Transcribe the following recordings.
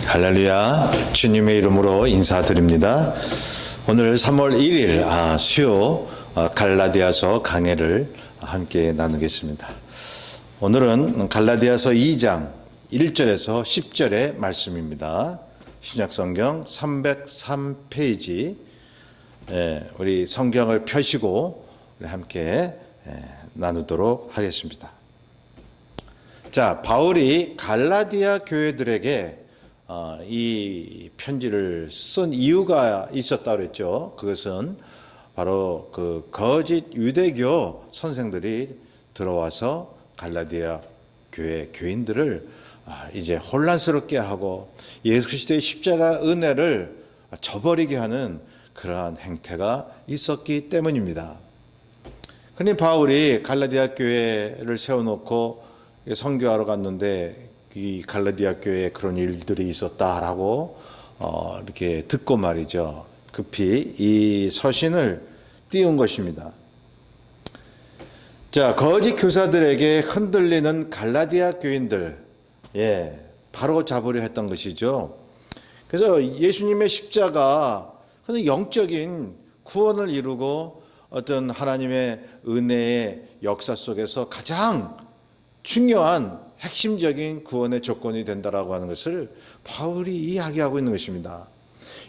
할렐루야, 주님의 이름으로 인사드립니다. 오늘 3월 1일 수요 갈라디아서 강해를 함께 나누겠습니다. 오늘은 갈라디아서 2장 1절에서 10절의 말씀입니다. 신약성경 303페이지 우리 성경을 펴시고 함께 나누도록 하겠습니다. 자, 바울이 갈라디아 교회들에게 이 편지를 쓴 이유가 있었다고 그랬죠. 그것은 바로 그 거짓 유대교 선생들이 들어와서 갈라디아 교회 교인들을 이제 혼란스럽게 하고 예수 그리스도의 십자가 은혜를 저버리게 하는 그러한 행태가 있었기 때문입니다. 그러니 바울이 갈라디아 교회를 세워놓고 선교하러 갔는데 이 갈라디아 교회에 그런 일들이 있었다라고 이렇게 듣고 말이죠. 급히 이 서신을 띄운 것입니다. 자, 거짓 교사들에게 흔들리는 갈라디아 교인들, 바로 잡으려 했던 것이죠. 그래서 예수님의 십자가, 그는 영적인 구원을 이루고 어떤 하나님의 은혜의 역사 속에서 가장 중요한 핵심적인 구원의 조건이 된다라고 하는 것을 바울이 이야기하고 있는 것입니다.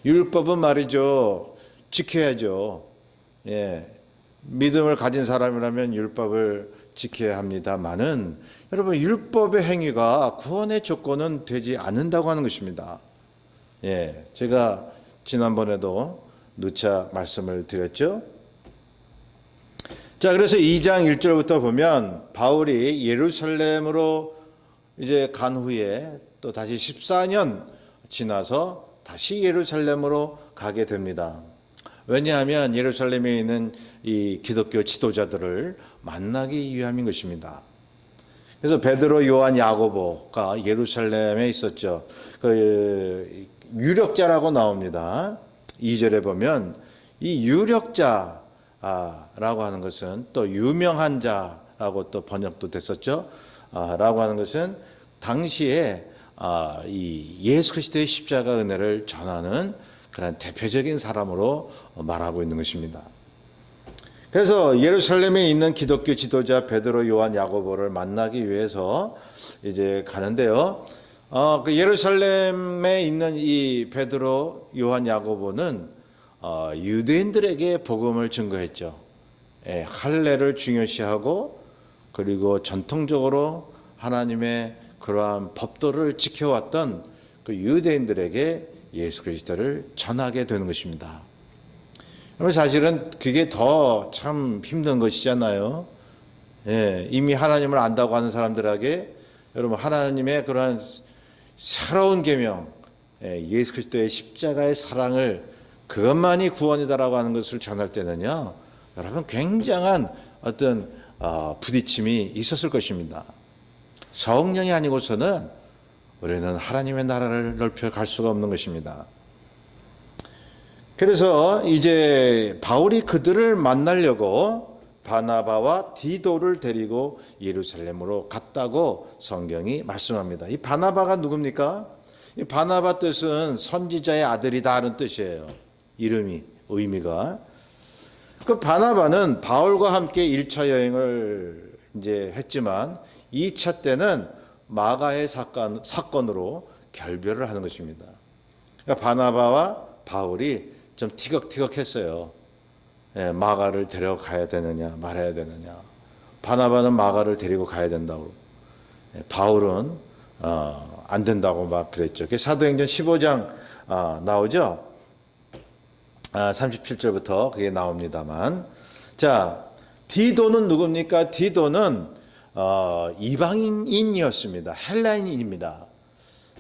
율법은 말이죠, 지켜야죠. 믿음을 가진 사람이라면 율법을 지켜야 합니다만은 여러분, 율법의 행위가 구원의 조건은 되지 않는다고 하는 것입니다. 제가 지난번에도 누차 말씀을 드렸죠. 자, 그래서 2장 1절부터 보면 바울이 예루살렘으로 이제 간 후에 또 다시 14년 지나서 다시 예루살렘으로 가게 됩니다. 왜냐하면 예루살렘에 있는 이 기독교 지도자들을 만나기 위함인 것입니다. 그래서 베드로, 요한, 야고보가 예루살렘에 있었죠. 그 유력자라고 나옵니다. 2절에 보면 이 유력자 라고 하는 것은 또 유명한 자라고 또 번역도 됐었죠. 라고 하는 것은 당시에 이 예수 그리스도의 십자가 은혜를 전하는 그런 대표적인 사람으로 말하고 있는 것입니다. 그래서 예루살렘에 있는 기독교 지도자 베드로, 요한, 야고보를 만나기 위해서 이제 가는데요. 그 예루살렘에 있는 이 베드로, 요한, 야고보는 유대인들에게 복음을 증거했죠. 할례를 중요시하고 그리고 전통적으로 하나님의 그러한 법도를 지켜왔던 그 유대인들에게 예수 그리스도를 전하게 되는 것입니다. 사실은 그게 더 참 힘든 것이잖아요. 이미 하나님을 안다고 하는 사람들에게 여러분 하나님의 그러한 새로운 계명, 예수 그리스도의 십자가의 사랑을 그것만이 구원이다라고 하는 것을 전할 때는요, 여러분 굉장한 어떤 부딪힘이 있었을 것입니다. 성령이 아니고서는 우리는 하나님의 나라를 넓혀 갈 수가 없는 것입니다. 그래서 이제 바울이 그들을 만나려고 바나바와 디도를 데리고 예루살렘으로 갔다고 성경이 말씀합니다. 이 바나바가 누굽니까? 이 바나바 뜻은 선지자의 아들이다 하는 뜻이에요. 이름이, 의미가. 그 바나바는 바울과 함께 1차 여행을 이제 했지만 2차 때는 마가의 사건으로 결별을 하는 것입니다. 그러니까 바나바와 바울이 좀 티격태격했어요. 마가를 데려가야 되느냐 말아야 되느냐. 바나바는 마가를 데리고 가야 된다고, 바울은 안 된다고 막 그랬죠. 사도행전 15장 나오죠. 37절부터 그게 나옵니다만, 자, 디도는 누굽니까? 디도는 이방인이었습니다. 헬라인입니다.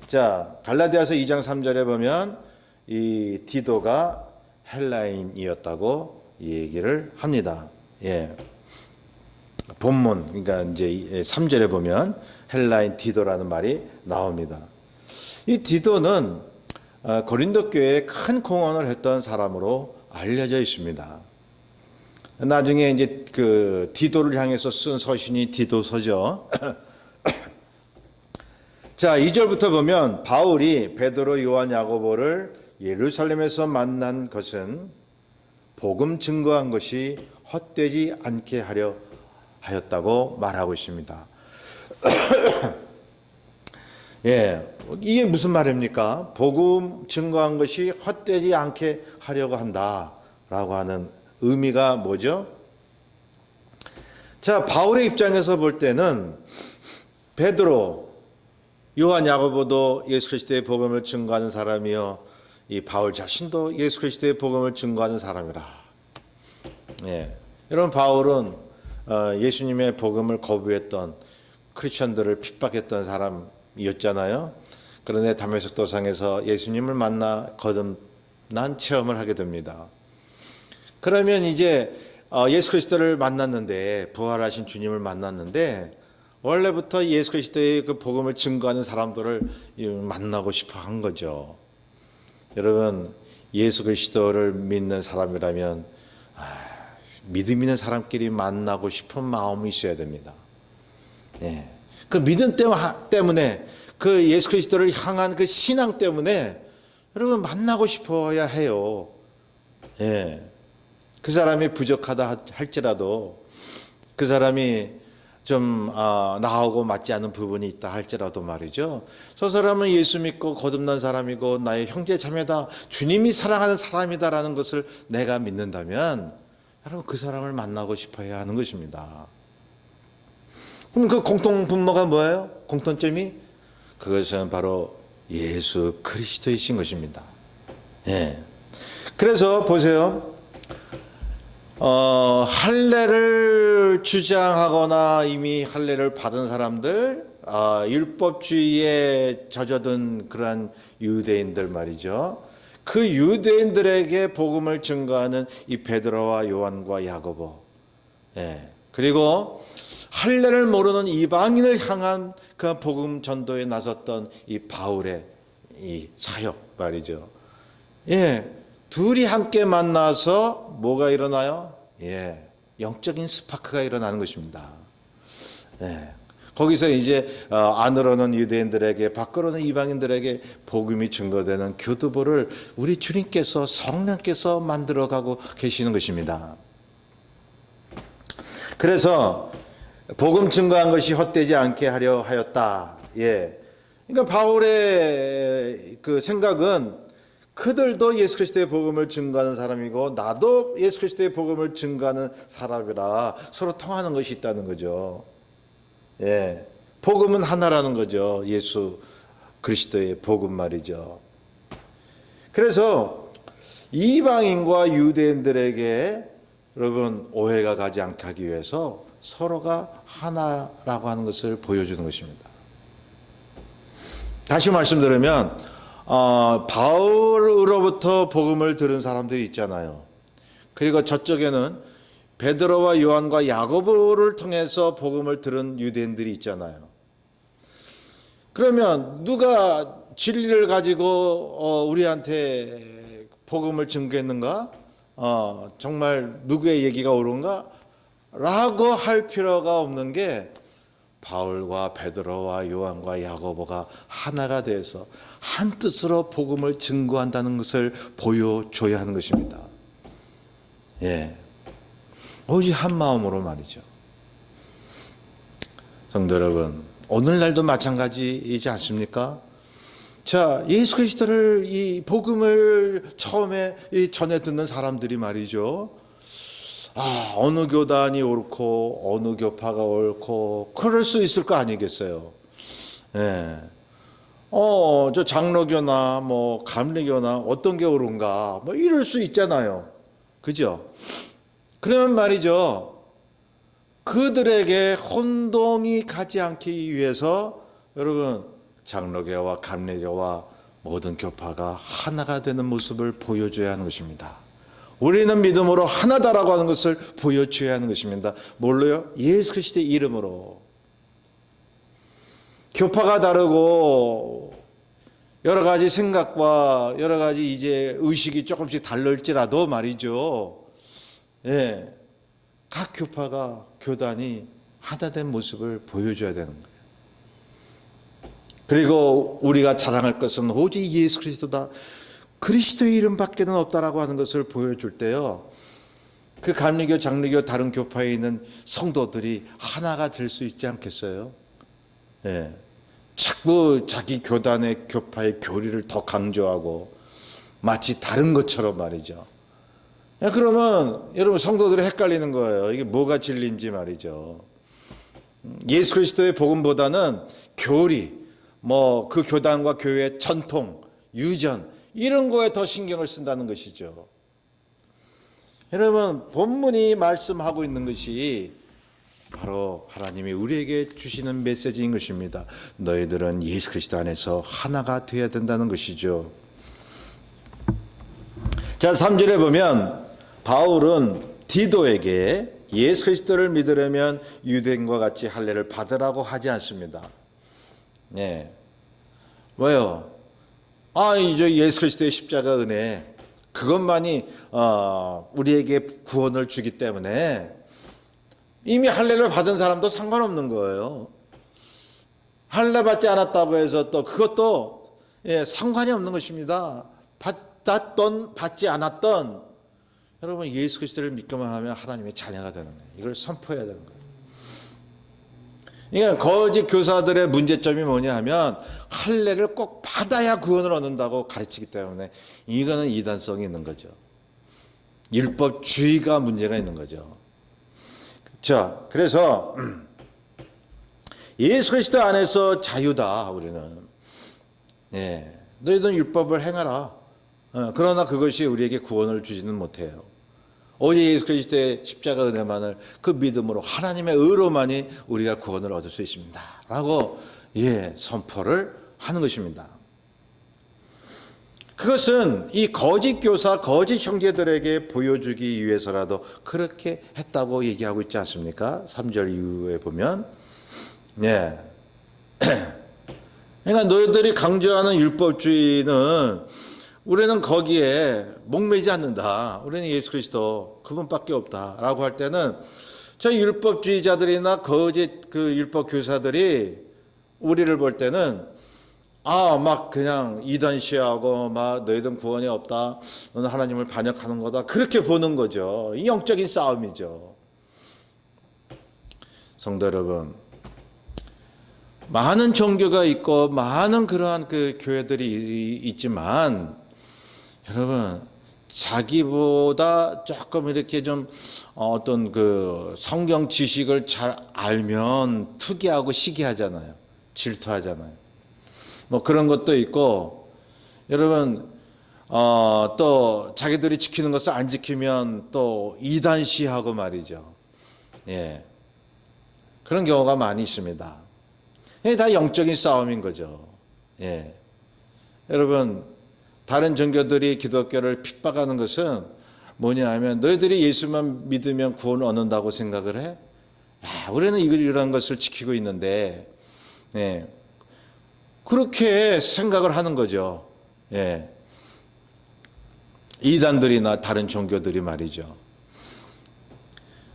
자, 갈라디아서 2장 3절에 보면 이 디도가 헬라인이었다고 얘기를 합니다. 본문, 그러니까 이제 3절에 보면 헬라인 디도라는 말이 나옵니다. 이 디도는 고린도 교회에 큰 공헌을 했던 사람으로 알려져 있습니다. 나중에 이제 그 디도를 향해서 쓴 서신이 디도서죠. 자, 2절부터 보면 바울이 베드로, 요한, 야고보를 예루살렘에서 만난 것은 복음 증거한 것이 헛되지 않게 하려 하였다고 말하고 있습니다. 예, 이게 무슨 말입니까? 복음 증거한 것이 헛되지 않게 하려고 한다라고 하는 의미가 뭐죠? 자, 바울의 입장에서 볼 때는 베드로, 요한, 야고보도 예수 그리스도의 복음을 증거하는 사람이요, 이 바울 자신도 예수 그리스도의 복음을 증거하는 사람이라. 예, 여러분, 바울은 예수님의 복음을 거부했던 크리스천들을 핍박했던 사람이었잖아요. 그런데 다메섹 도상에서 예수님을 만나 거듭난 체험을 하게 됩니다. 그러면 이제 예수 그리스도를 만났는데, 부활하신 주님을 만났는데, 원래부터 예수 그리스도의 그 복음을 증거하는 사람들을 만나고 싶어 한 거죠. 여러분, 예수 그리스도를 믿는 사람이라면 믿음 있는 사람끼리 만나고 싶은 마음이 있어야 됩니다. 예. 그 믿음 때문에, 그 예수 그리스도를 향한 그 신앙 때문에 여러분 만나고 싶어야 해요. 예. 그 사람이 부족하다 할지라도, 그 사람이 좀 나하고 맞지 않는 부분이 있다 할지라도 말이죠. 저 사람은 예수 믿고 거듭난 사람이고 나의 형제 자매다, 주님이 사랑하는 사람이다라는 것을 내가 믿는다면 여러분 그 사람을 만나고 싶어야 하는 것입니다. 그럼 그 공통 분모가 뭐예요? 공통점이? 그것은 바로 예수 그리스도이신 것입니다. 예. 그래서 보세요. 할례를 주장하거나 이미 할례를 받은 사람들, 율법주의에 젖어든 그러한 유대인들 말이죠. 그 유대인들에게 복음을 증거하는 이 베드로와 요한과 야고보, 예. 그리고 할례를 모르는 이방인을 향한 그 복음 전도에 나섰던 이 바울의 이 사역 말이죠. 예. 둘이 함께 만나서 뭐가 일어나요? 예, 영적인 스파크가 일어나는 것입니다. 예, 거기서 이제 안으로는 유대인들에게, 밖으로는 이방인들에게 복음이 증거되는 교두보를 우리 주님께서, 성령께서 만들어가고 계시는 것입니다. 그래서 복음 증거한 것이 헛되지 않게 하려 하였다. 예, 그러니까 바울의 그 생각은 그들도 예수 그리스도의 복음을 증거하는 사람이고 나도 예수 그리스도의 복음을 증거하는 사람이라 서로 통하는 것이 있다는 거죠. 예, 복음은 하나라는 거죠. 예수 그리스도의 복음 말이죠. 그래서 이방인과 유대인들에게 여러분 오해가 가지 않게 하기 위해서 서로가 하나라고 하는 것을 보여주는 것입니다. 다시 말씀드리면 바울으로부터 복음을 들은 사람들이 있잖아요. 그리고 저쪽에는 베드로와 요한과 야고보를 통해서 복음을 들은 유대인들이 있잖아요. 그러면 누가 진리를 가지고 우리한테 복음을 증거했는가? 정말 누구의 얘기가 옳은가? 라고 할 필요가 없는 게 바울과 베드로와 요한과 야고보가 하나가 되어서 한 뜻으로 복음을 증거한다는 것을 보여줘야 하는 것입니다. 예, 오직 한 마음으로 말이죠. 성도 여러분, 오늘날도 마찬가지이지 않습니까? 자, 예수 그리스도를, 이 복음을 처음에 전해 듣는 사람들이 말이죠. 어느 교단이 옳고 어느 교파가 옳고 그럴 수 있을 거 아니겠어요. 예. 저 장로교나 뭐 감리교나 어떤 게 옳은가 뭐 이럴 수 있잖아요. 그죠? 그러면 말이죠. 그들에게 혼동이 가지 않기 위해서 여러분 장로교와 감리교와 모든 교파가 하나가 되는 모습을 보여줘야 하는 것입니다. 우리는 믿음으로 하나다라고 하는 것을 보여줘야 하는 것입니다. 뭘로요? 예수 그리스도의 이름으로. 교파가 다르고 여러 가지 생각과 여러 가지 이제 의식이 조금씩 다를지라도 말이죠. 예, 각 교파가, 교단이 하나된 모습을 보여줘야 되는 거예요. 그리고 우리가 자랑할 것은 오직 예수 그리스도다. 그리스도의 이름밖에는 없다라고 하는 것을 보여줄 때요, 그 감리교, 장로교, 다른 교파에 있는 성도들이 하나가 될 수 있지 않겠어요? 예. 자꾸 자기 교단의 교파의 교리를 더 강조하고 마치 다른 것처럼 말이죠. 그러면 여러분 성도들이 헷갈리는 거예요. 이게 뭐가 진리인지 말이죠. 예수 그리스도의 복음보다는 교리, 그 교단과 교회의 전통, 유전 이런 거에 더 신경을 쓴다는 것이죠. 여러분 본문이 말씀하고 있는 것이 바로 하나님이 우리에게 주시는 메시지인 것입니다. 너희들은 예수 그리스도 안에서 하나가 되어야 된다는 것이죠. 자, 3절에 보면 바울은 디도에게 예수 그리스도를 믿으려면 유대인과 같이 할례를 받으라고 하지 않습니다. 네. 왜요? 이제 예수 그리스도의 십자가 은혜 그것만이 우리에게 구원을 주기 때문에 이미 할례를 받은 사람도 상관없는 거예요. 할례 받지 않았다고 해서 또 그것도 상관이 없는 것입니다. 받았던 받지 않았던 여러분 예수 그리스도를 믿기만 하면 하나님의 자녀가 되는 거예요. 이걸 선포해야 되는 거예요. 그러니까 거짓 교사들의 문제점이 뭐냐 하면 할례를 꼭 받아야 구원을 얻는다고 가르치기 때문에 이거는 이단성이 있는 거죠. 율법주의가 문제가 있는 거죠. 자, 그래서 예수 그리스도 안에서 자유다. 우리는 너희들은 율법을 행하라. 그러나 그것이 우리에게 구원을 주지는 못해요. 오직 예수 그리스도의 십자가 은혜만을 그 믿음으로 하나님의 의로만이 우리가 구원을 얻을 수 있습니다. 라고 선포를 하는 것입니다. 그것은 이 거짓 교사, 거짓 형제들에게 보여주기 위해서라도 그렇게 했다고 얘기하고 있지 않습니까? 3절 이후에 보면 그러니까 너희들이 강조하는 율법주의는 우리는 거기에 목매지 않는다. 우리는 예수 그리스도 그분밖에 없다라고 할 때는 저 율법주의자들이나 거짓 그 율법 교사들이 우리를 볼 때는 막 그냥 이단시하고 막 너희들은 구원이 없다. 너는 하나님을 반역하는 거다. 그렇게 보는 거죠. 이 영적인 싸움이죠. 성도 여러분, 많은 종교가 있고 많은 그러한 그 교회들이 있지만 여러분 자기보다 조금 이렇게 좀 어떤 그 성경 지식을 잘 알면 투기하고 시기하잖아요. 질투하잖아요. 그런 것도 있고 여러분 또 자기들이 지키는 것을 안 지키면 또 이단시하고 말이죠. 그런 경우가 많이 있습니다. 이게 다 영적인 싸움인 거죠. 여러분 다른 종교들이 기독교를 핍박하는 것은 뭐냐 하면 너희들이 예수만 믿으면 구원을 얻는다고 생각을 해? 우리는 이런 것을 지키고 있는데 그렇게 생각을 하는 거죠. 이단들이나 다른 종교들이 말이죠.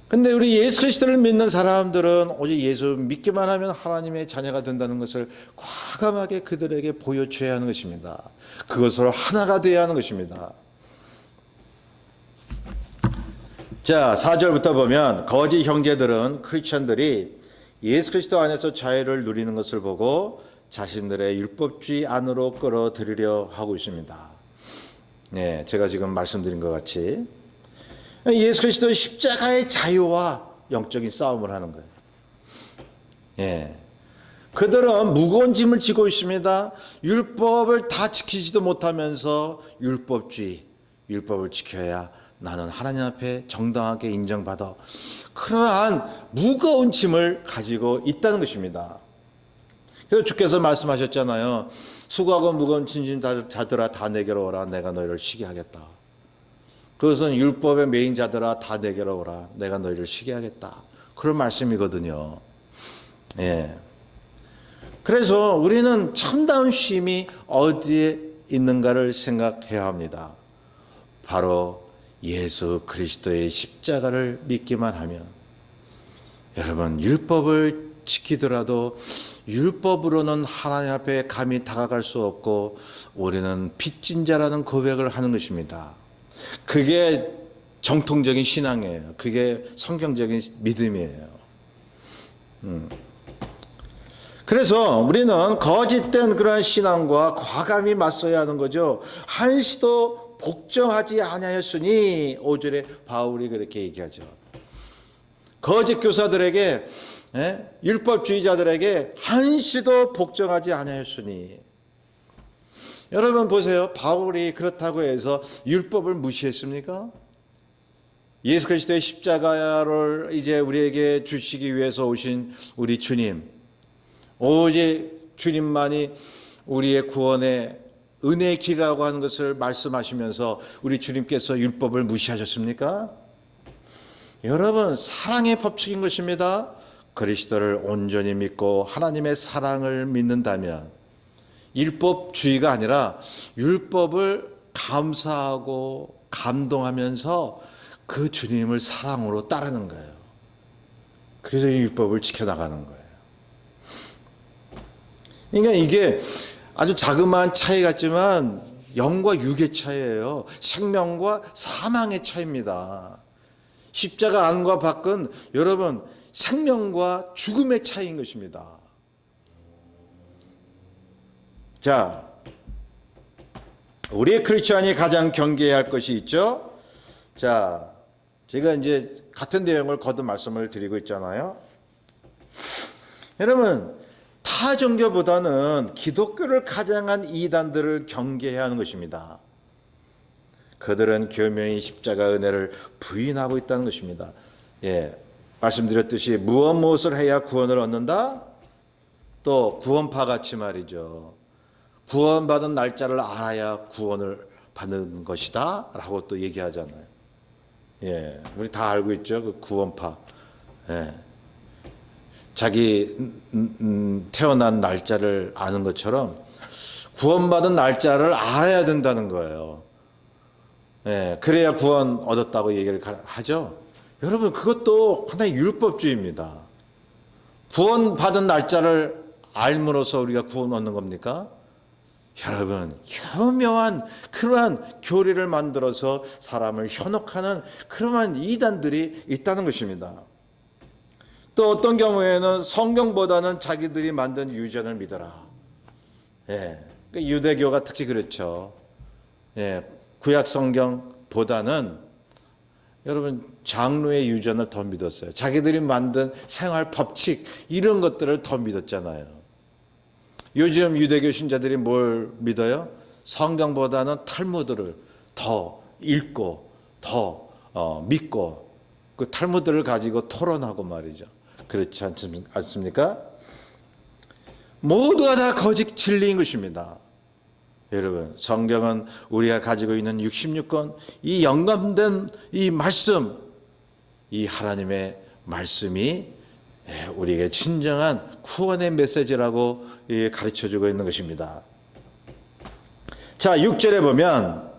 근데 우리 예수 그리스도를 믿는 사람들은 오직 예수 믿기만 하면 하나님의 자녀가 된다는 것을 과감하게 그들에게 보여줘야 하는 것입니다. 그것으로 하나가 되어야 하는 것입니다. 자, 4절부터 보면 거짓 형제들은 크리스천들이 예수 그리스도 안에서 자유를 누리는 것을 보고 자신들의 율법주의 안으로 끌어들이려 하고 있습니다. 제가 지금 말씀드린 것 같이 예수 그리스도의 십자가의 자유와 영적인 싸움을 하는 거예요. 그들은 무거운 짐을 지고 있습니다. 율법을 다 지키지도 못하면서 율법을 지켜야 나는 하나님 앞에 정당하게 인정받아. 그러한 무거운 짐을 가지고 있다는 것입니다. 그래서 주께서 말씀하셨잖아요. 수고하고 무거운 짐진 자들아 다 내게로 오라. 내가 너희를 쉬게 하겠다. 그것은 율법의 메인 자들아 다 내게로 오라. 내가 너희를 쉬게 하겠다. 그런 말씀이거든요. 그래서 우리는 참다운 쉼이 어디에 있는가를 생각해야 합니다. 바로 예수 그리스도의 십자가를 믿기만 하면 여러분 율법을 지키더라도 율법으로는 하나님 앞에 감히 다가갈 수 없고 우리는 빚진 자라는 고백을 하는 것입니다. 그게 정통적인 신앙이에요. 그게 성경적인 믿음이에요. 그래서 우리는 거짓된 그러한 신앙과 과감히 맞서야 하는 거죠. 한시도 복종하지 아니하였으니 5절에 바울이 그렇게 얘기하죠. 거짓 교사들에게, 율법주의자들에게 한시도 복종하지 아니하였으니. 여러분 보세요. 바울이 그렇다고 해서 율법을 무시했습니까? 예수 그리스도의 십자가를 이제 우리에게 주시기 위해서 오신 우리 주님, 오직 주님만이 우리의 구원의 은혜의 길이라고 하는 것을 말씀하시면서 우리 주님께서 율법을 무시하셨습니까? 여러분, 사랑의 법칙인 것입니다. 그리스도를 온전히 믿고 하나님의 사랑을 믿는다면 율법주의가 아니라 율법을 감사하고 감동하면서 그 주님을 사랑으로 따르는 거예요. 그래서 이 율법을 지켜나가는 거예요. 그러니까 이게 아주 자그마한 차이 같지만 영과 육의 차이예요. 생명과 사망의 차이입니다. 십자가 안과 밖은 여러분 생명과 죽음의 차이인 것입니다. 자, 우리 크리스천이 가장 경계해야 할 것이 있죠. 자, 제가 이제 같은 내용을 거듭 말씀을 드리고 있잖아요. 여러분, 타 종교보다는 기독교를 가장한 이단들을 경계해야 하는 것입니다. 그들은 교묘히 십자가 은혜를 부인하고 있다는 것입니다. 말씀드렸듯이 무엇을 해야 구원을 얻는다? 또 구원파 같이 말이죠. 구원받은 날짜를 알아야 구원을 받는 것이다 라고 또 얘기하잖아요. 우리 다 알고 있죠. 그 구원파. 자기 태어난 날짜를 아는 것처럼 구원받은 날짜를 알아야 된다는 거예요. 그래야 구원 얻었다고 얘기를 하죠. 여러분, 그것도 하나의 율법주의입니다. 구원받은 날짜를 알므로써 우리가 구원 얻는 겁니까? 여러분, 교묘한 그러한 교리를 만들어서 사람을 현혹하는 그러한 이단들이 있다는 것입니다. 또 어떤 경우에는 성경보다는 자기들이 만든 유전을 믿어라. 유대교가 특히 그렇죠. 구약 성경보다는 여러분 장로의 유전을 더 믿었어요. 자기들이 만든 생활 법칙 이런 것들을 더 믿었잖아요. 요즘 유대교 신자들이 뭘 믿어요? 성경보다는 탈무드를 더 읽고 더 믿고 그 탈무드를 가지고 토론하고 말이죠. 그렇지 않습니까? 모두가 다 거짓 진리인 것입니다. 여러분, 성경은 우리가 가지고 있는 66권 이 영감된 이 말씀, 이 하나님의 말씀이 우리에게 진정한 구원의 메시지라고 가르쳐주고 있는 것입니다. 자, 6절에 보면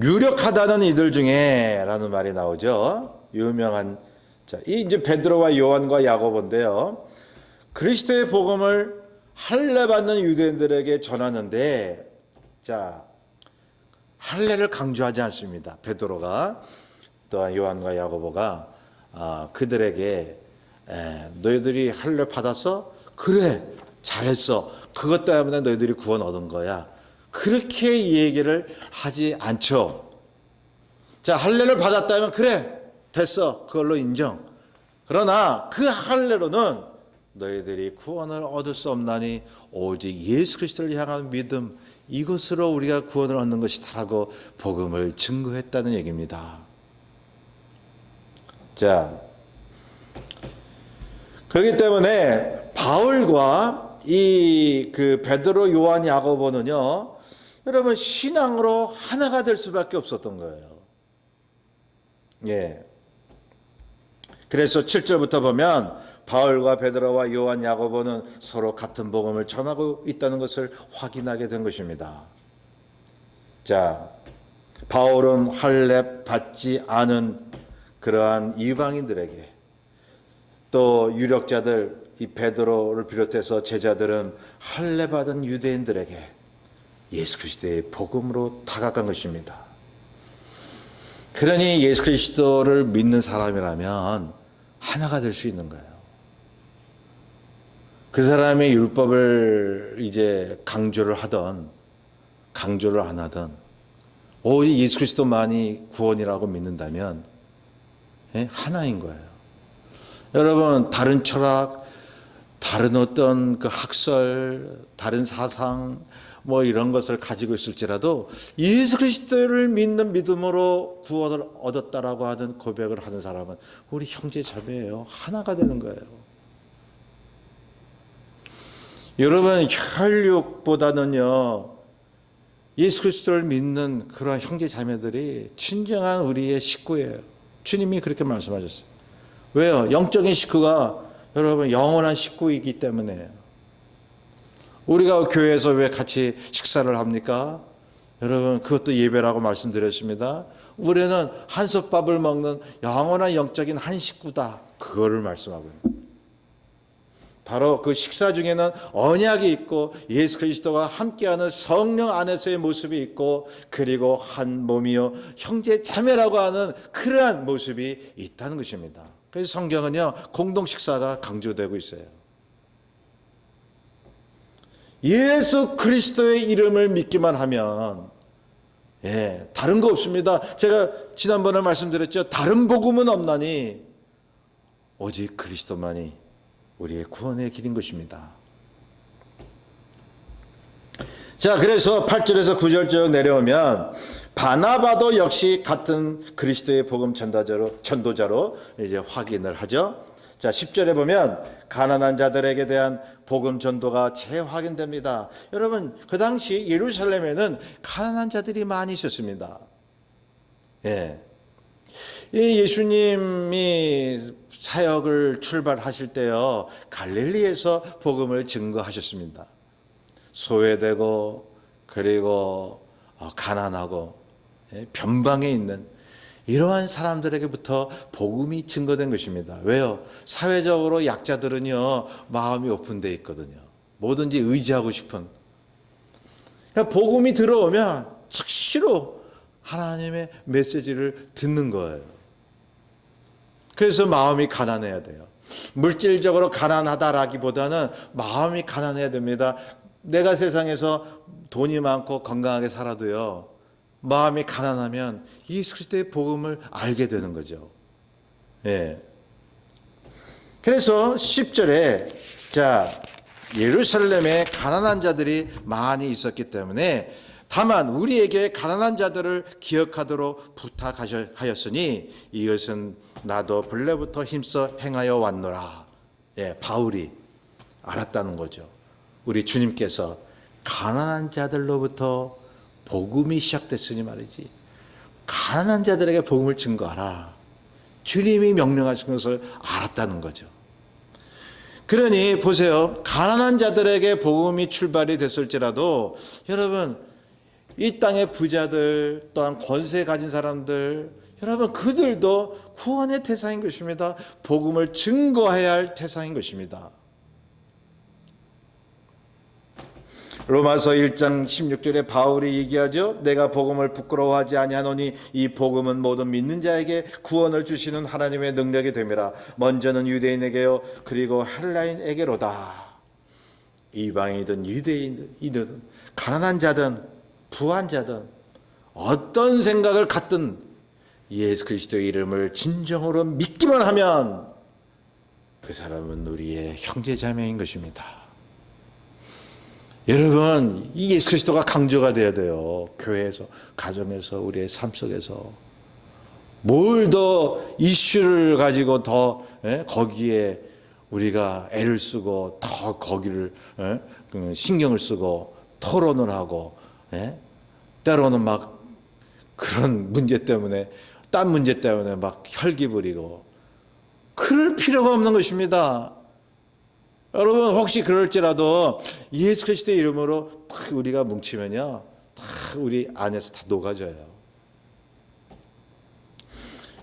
유력하다는 이들 중에 라는 말이 나오죠. 유명한, 자, 이 이제 베드로와 요한과 야고보인데요. 그리스도의 복음을 할례 받는 유대인들에게 전하는데, 자, 할례를 강조하지 않습니다. 베드로가 또한 요한과 야고보가 그들에게 너희들이 할례 받았어? 그래, 잘했어. 그것 때문에 너희들이 구원 얻은 거야. 그렇게 얘기를 하지 않죠. 자, 할례를 받았다면 그래, 됐어. 그걸로 인정. 그러나 그 할례로는 너희들이 구원을 얻을 수 없나니 오직 예수 그리스도를 향한 믿음, 이것으로 우리가 구원을 얻는 것이다라고 복음을 증거했다는 얘기입니다. 자, 그렇기 때문에 바울과 이 그 베드로, 요한, 야고보는요, 여러분 신앙으로 하나가 될 수밖에 없었던 거예요. 그래서 7절부터 보면 바울과 베드로와 요한, 야고보는 서로 같은 복음을 전하고 있다는 것을 확인하게 된 것입니다. 자, 바울은 할례 받지 않은 그러한 이방인들에게 또 유력자들 이 베드로를 비롯해서 제자들은 할례 받은 유대인들에게 예수 그리스도의 복음으로 다가간 것입니다. 그러니 예수 그리스도를 믿는 사람이라면 하나가 될 수 있는 거예요. 그 사람이 율법을 이제 강조를 하던 강조를 안 하던 오직 예수 그리스도만이 구원이라고 믿는다면 하나인 거예요. 여러분, 다른 철학, 다른 어떤 그 학설, 다른 사상 뭐 이런 것을 가지고 있을지라도 예수 그리스도를 믿는 믿음으로 구원을 얻었다라고 하는 고백을 하는 사람은 우리 형제 자매예요. 하나가 되는 거예요. 여러분, 혈육보다는요 예수 그리스도를 믿는 그런 형제 자매들이 진정한 우리의 식구예요. 주님이 그렇게 말씀하셨어요. 왜요? 영적인 식구가 여러분 영원한 식구이기 때문에요. 우리가 교회에서 왜 같이 식사를 합니까? 여러분, 그것도 예배라고 말씀드렸습니다. 우리는 한솥밥을 먹는 영원한 영적인 한 식구다. 그거를 말씀하고 있는 거예요. 바로 그 식사 중에는 언약이 있고 예수 그리스도와 함께하는 성령 안에서의 모습이 있고 그리고 한 몸이요 형제 자매라고 하는 그러한 모습이 있다는 것입니다. 그래서 성경은요 공동 식사가 강조되고 있어요. 예수 그리스도의 이름을 믿기만 하면 다른 거 없습니다. 제가 지난번에 말씀드렸죠. 다른 복음은 없나니 오직 그리스도만이 우리의 구원의 길인 것입니다. 자, 그래서 8절에서 9절 쭉 내려오면 바나바도 역시 같은 그리스도의 복음 전도자로 이제 확인을 하죠. 자, 10절에 보면 가난한 자들에게 대한 복음 전도가 재확인됩니다. 여러분, 그 당시 예루살렘에는 가난한 자들이 많이 있었습니다. 예수님이 사역을 출발하실 때요 갈릴리에서 복음을 증거하셨습니다. 소외되고 그리고 가난하고 변방에 있는 이러한 사람들에게부터 복음이 증거된 것입니다. 왜요? 사회적으로 약자들은요 마음이 오픈되어 있거든요. 뭐든지 의지하고 싶은. 그러니까 복음이 들어오면 즉시로 하나님의 메시지를 듣는 거예요. 그래서 마음이 가난해야 돼요. 물질적으로 가난하다라기보다는 마음이 가난해야 됩니다. 내가 세상에서 돈이 많고 건강하게 살아도요 마음이 가난하면 예수 그리스도의 복음을 알게 되는 거죠. 그래서 10절에 자 예루살렘에 가난한 자들이 많이 있었기 때문에 다만 우리에게 가난한 자들을 기억하도록 부탁하였으니 이것은 나도 본래부터 힘써 행하여 왔노라. 바울이 알았다는 거죠. 우리 주님께서 가난한 자들로부터 복음이 시작됐으니 말이지. 가난한 자들에게 복음을 증거하라. 주님이 명령하신 것을 알았다는 거죠. 그러니 보세요. 가난한 자들에게 복음이 출발이 됐을지라도 여러분 이 땅의 부자들 또한 권세 가진 사람들 여러분 그들도 구원의 대상인 것입니다. 복음을 증거해야 할 대상인 것입니다. 로마서 1장 16절에 바울이 얘기하죠. 내가 복음을 부끄러워하지 아니하노니 이 복음은 모든 믿는 자에게 구원을 주시는 하나님의 능력이 됨이라. 먼저는 유대인에게요 그리고 헬라인에게로다. 이방이든 유대인이든 가난한 자든 부한 자든 어떤 생각을 갖든 예수 그리스도의 이름을 진정으로 믿기만 하면 그 사람은 우리의 형제자매인 것입니다. 여러분 이 예수 그리스도가 강조가 돼야 돼요. 교회에서 가정에서 우리의 삶 속에서 뭘 더 이슈를 가지고 더 거기에 우리가 애를 쓰고 더 거기를 신경을 쓰고 토론을 하고 때로는 막 그런 문제 때문에 딴 문제 때문에 막 혈기 부리고 그럴 필요가 없는 것입니다. 여러분 혹시 그럴지라도 예수 그리스도의 이름으로 딱 우리가 뭉치면요 다 우리 안에서 다 녹아져요.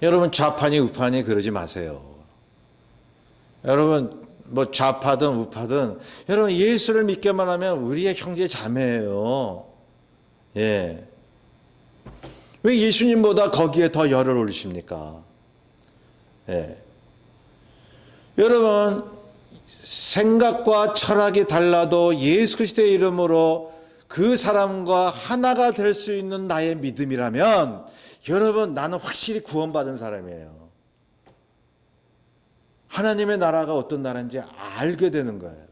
여러분 좌판이 우판이 그러지 마세요. 여러분 뭐 좌파든 우파든 여러분 예수를 믿기만 하면 우리의 형제 자매예요. 예. 왜 예수님보다 거기에 더 열을 올리십니까? 예. 여러분 생각과 철학이 달라도 예수 그리스도의 이름으로 그 사람과 하나가 될 수 있는 나의 믿음이라면 여러분 나는 확실히 구원받은 사람이에요. 하나님의 나라가 어떤 나라인지 알게 되는 거예요.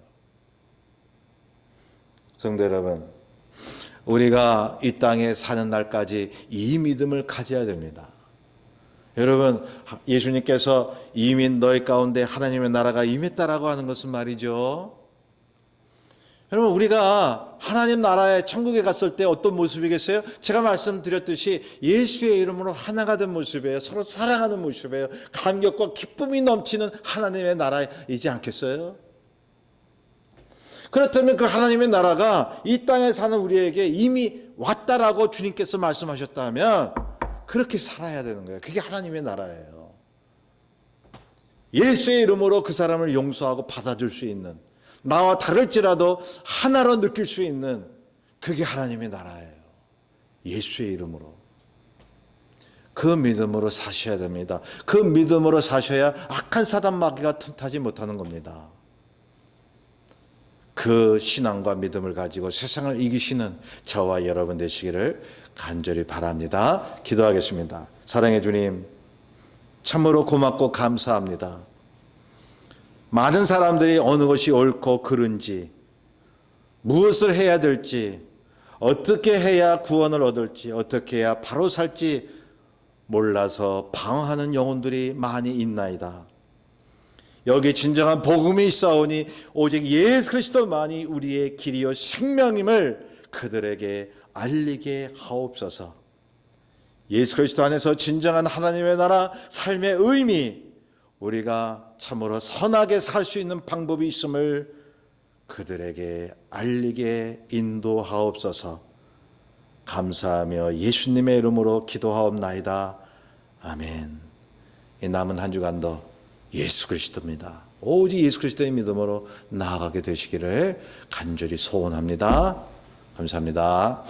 성도 여러분, 우리가 이 땅에 사는 날까지 이 믿음을 가져야 됩니다. 여러분, 예수님께서 이미 너희 가운데 하나님의 나라가 임했다라고 하는 것은 말이죠. 여러분, 우리가 하나님 나라의 천국에 갔을 때 어떤 모습이겠어요? 제가 말씀드렸듯이 예수의 이름으로 하나가 된 모습이에요. 서로 사랑하는 모습이에요. 감격과 기쁨이 넘치는 하나님의 나라이지 않겠어요? 그렇다면 그 하나님의 나라가 이 땅에 사는 우리에게 이미 왔다라고 주님께서 말씀하셨다면 그렇게 살아야 되는 거예요. 그게 하나님의 나라예요. 예수의 이름으로 그 사람을 용서하고 받아줄 수 있는, 나와 다를지라도 하나로 느낄 수 있는, 그게 하나님의 나라예요. 예수의 이름으로. 그 믿음으로 사셔야 됩니다. 그 믿음으로 사셔야 악한 사단 마귀가 틈타지 못하는 겁니다. 그 신앙과 믿음을 가지고 세상을 이기시는 저와 여러분 되시기를 간절히 바랍니다. 기도하겠습니다. 사랑의 주님, 참으로 고맙고 감사합니다. 많은 사람들이 어느 것이 옳고 그른지, 무엇을 해야 될지, 어떻게 해야 구원을 얻을지, 어떻게 해야 바로 살지 몰라서 방황하는 영혼들이 많이 있나이다. 여기 진정한 복음이 있사오니 오직 예수 그리스도만이 우리의 길이요 생명임을 그들에게 알리게 하옵소서. 예수 그리스도 안에서 진정한 하나님의 나라 삶의 의미, 우리가 참으로 선하게 살 수 있는 방법이 있음을 그들에게 알리게 인도하옵소서. 감사하며 예수님의 이름으로 기도하옵나이다. 아멘. 이 남은 한 주간도 예수 그리스도입니다. 오직 예수 그리스도의 믿음으로 나아가게 되시기를 간절히 소원합니다. 감사합니다.